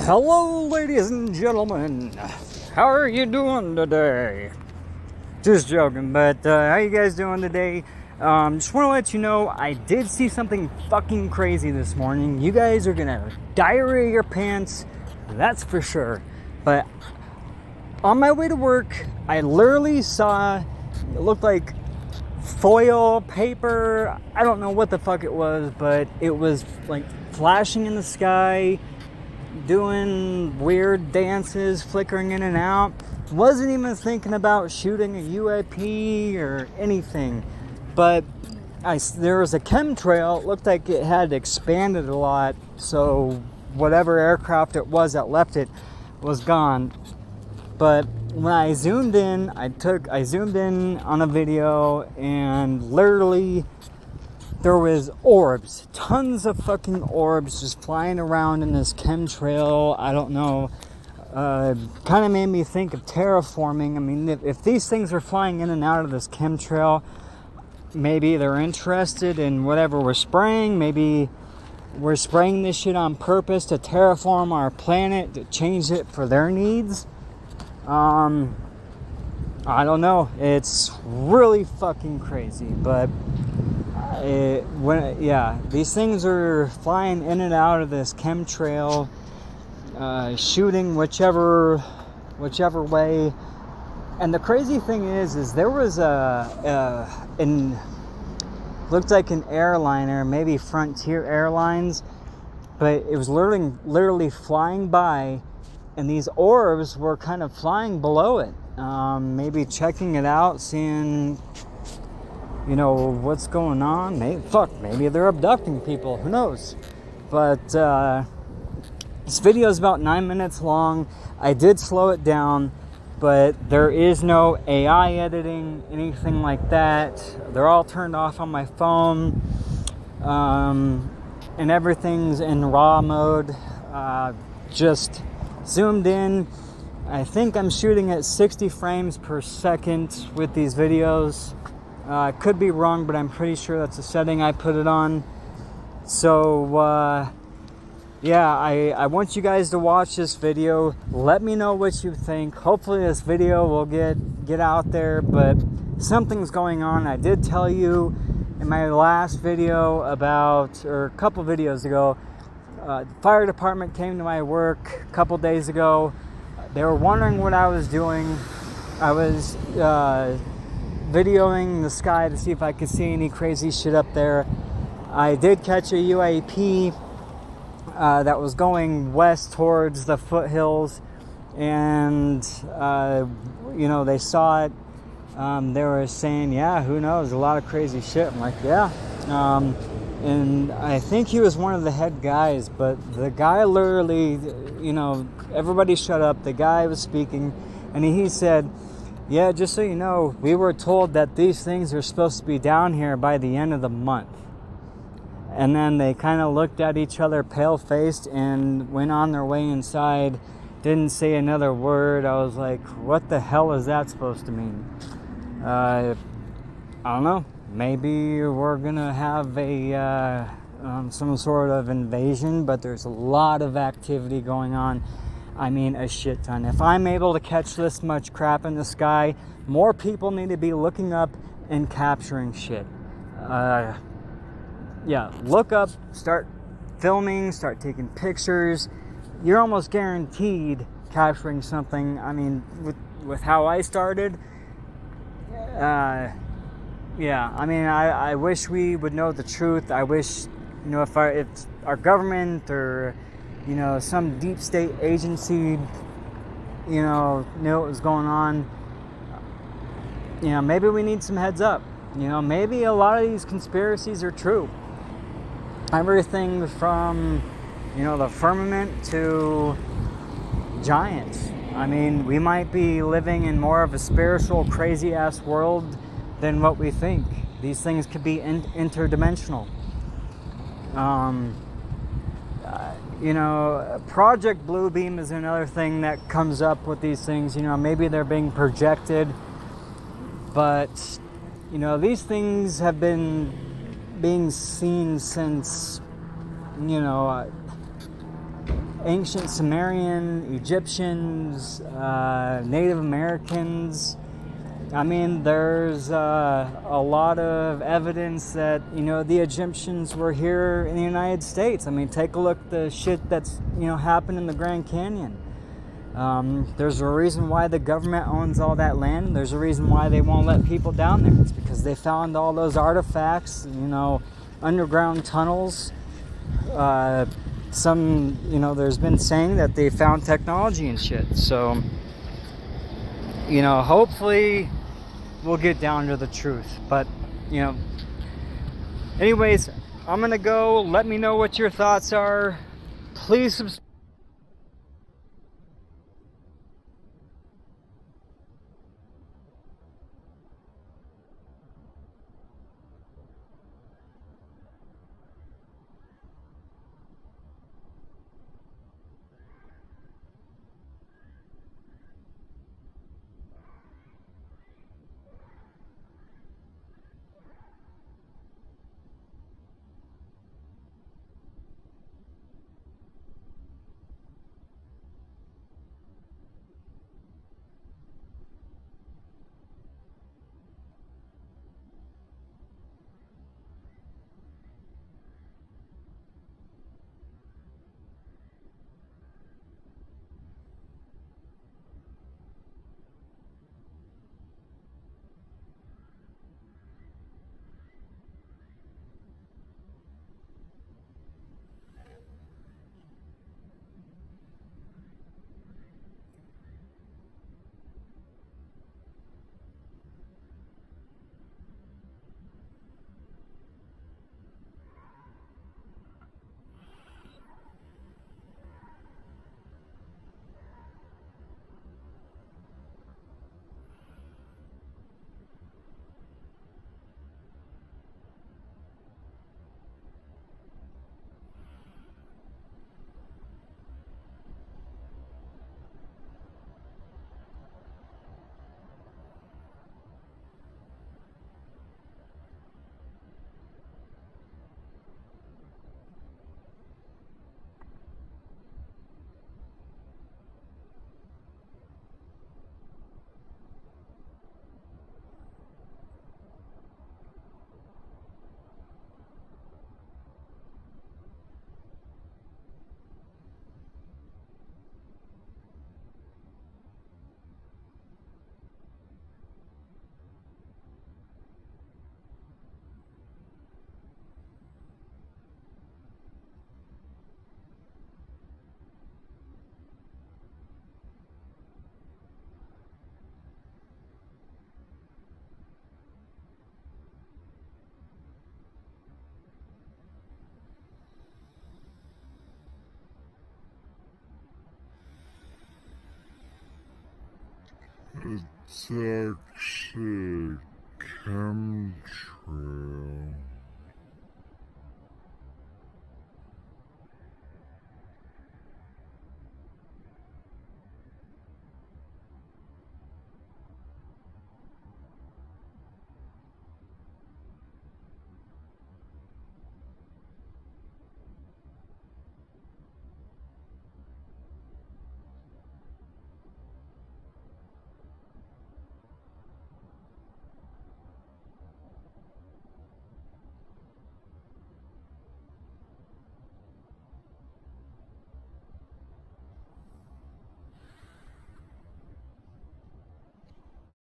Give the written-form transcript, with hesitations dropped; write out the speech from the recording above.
Hello, ladies and gentlemen. How are you doing today? Just joking, but how you guys doing today? Just want to let you know I did see something fucking crazy this morning. You guys are gonna diarrhea your pants, that's for sure. But on my way to work, I literally saw it looked like foil paper. I don't know what the fuck it was, but it was like flashing in the sky, doing weird dances, flickering in and out. Wasn't even thinking about shooting a UAP or anything, but there was a chemtrail. It looked like it had expanded a lot, so whatever aircraft it was that left it was gone. But when I zoomed in, I zoomed in on a video, and literally there was orbs, tons of fucking orbs just flying around in this chemtrail. I don't know, kind of made me think of terraforming. I mean, if these things are flying in and out of this chemtrail, maybe they're interested in whatever we're spraying. Maybe we're spraying this shit on purpose to terraform our planet, to change it for their needs. I don't know. It's really fucking crazy, but these things are flying in and out of this chemtrail, shooting whichever way. And the crazy thing is there was looked like an airliner, maybe Frontier Airlines, but it was literally flying by, and these orbs were kind of flying below it, maybe checking it out, seeing, what's going on. Maybe they're abducting people, who knows. But this video is about 9 minutes long. I did slow it down, but there is no AI editing, anything like that. They're all turned off on my phone, and everything's in RAW mode. Just zoomed in. I think I'm shooting at 60 frames per second with these videos. I could be wrong, but I'm pretty sure that's the setting I put it on. So, I want you guys to watch this video. Let me know what you think. Hopefully this video will get out there, but something's going on. I did tell you in my last video or a couple videos ago, the fire department came to my work a couple days ago. They were wondering what I was doing. I was videoing the sky to see if I could see any crazy shit up there. I did catch a UAP that was going west towards the foothills, and they saw it. They were saying, yeah, who knows, a lot of crazy shit. I'm like, yeah. And I think he was one of the head guys, but the guy literally, everybody shut up. The guy was speaking, and he said, yeah, just so you know, we were told that these things are supposed to be down here by the end of the month. And then they kind of looked at each other pale-faced and went on their way inside, didn't say another word. I was like, what the hell is that supposed to mean? I don't know. Maybe we're gonna have some sort of invasion, but there's a lot of activity going on. I mean, a shit ton. If I'm able to catch this much crap in the sky, more people need to be looking up and capturing shit. Look up, start filming, start taking pictures. You're almost guaranteed capturing something. I mean, with how I started, I wish we would know the truth. I wish, if our government or, some deep state agency, knew what was going on. Maybe we need some heads up. Maybe a lot of these conspiracies are true. Everything from, the firmament to giants. I mean, we might be living in more of a spiritual, crazy-ass world than what we think. These things could be interdimensional. Project Bluebeam is another thing that comes up with these things. Maybe they're being projected, but these things have been being seen since ancient Sumerian, Egyptians, Native Americans. I mean, there's a lot of evidence that, the Egyptians were here in the United States. I mean, take a look at the shit that's, happened in the Grand Canyon. There's a reason why the government owns all that land. There's a reason why they won't let people down there. It's because they found all those artifacts, underground tunnels. There's been saying that they found technology and shit. So, hopefully we'll get down to the truth. But, anyways, I'm going to go. Let me know what your thoughts are. Please subscribe. It's actually a chemtrail.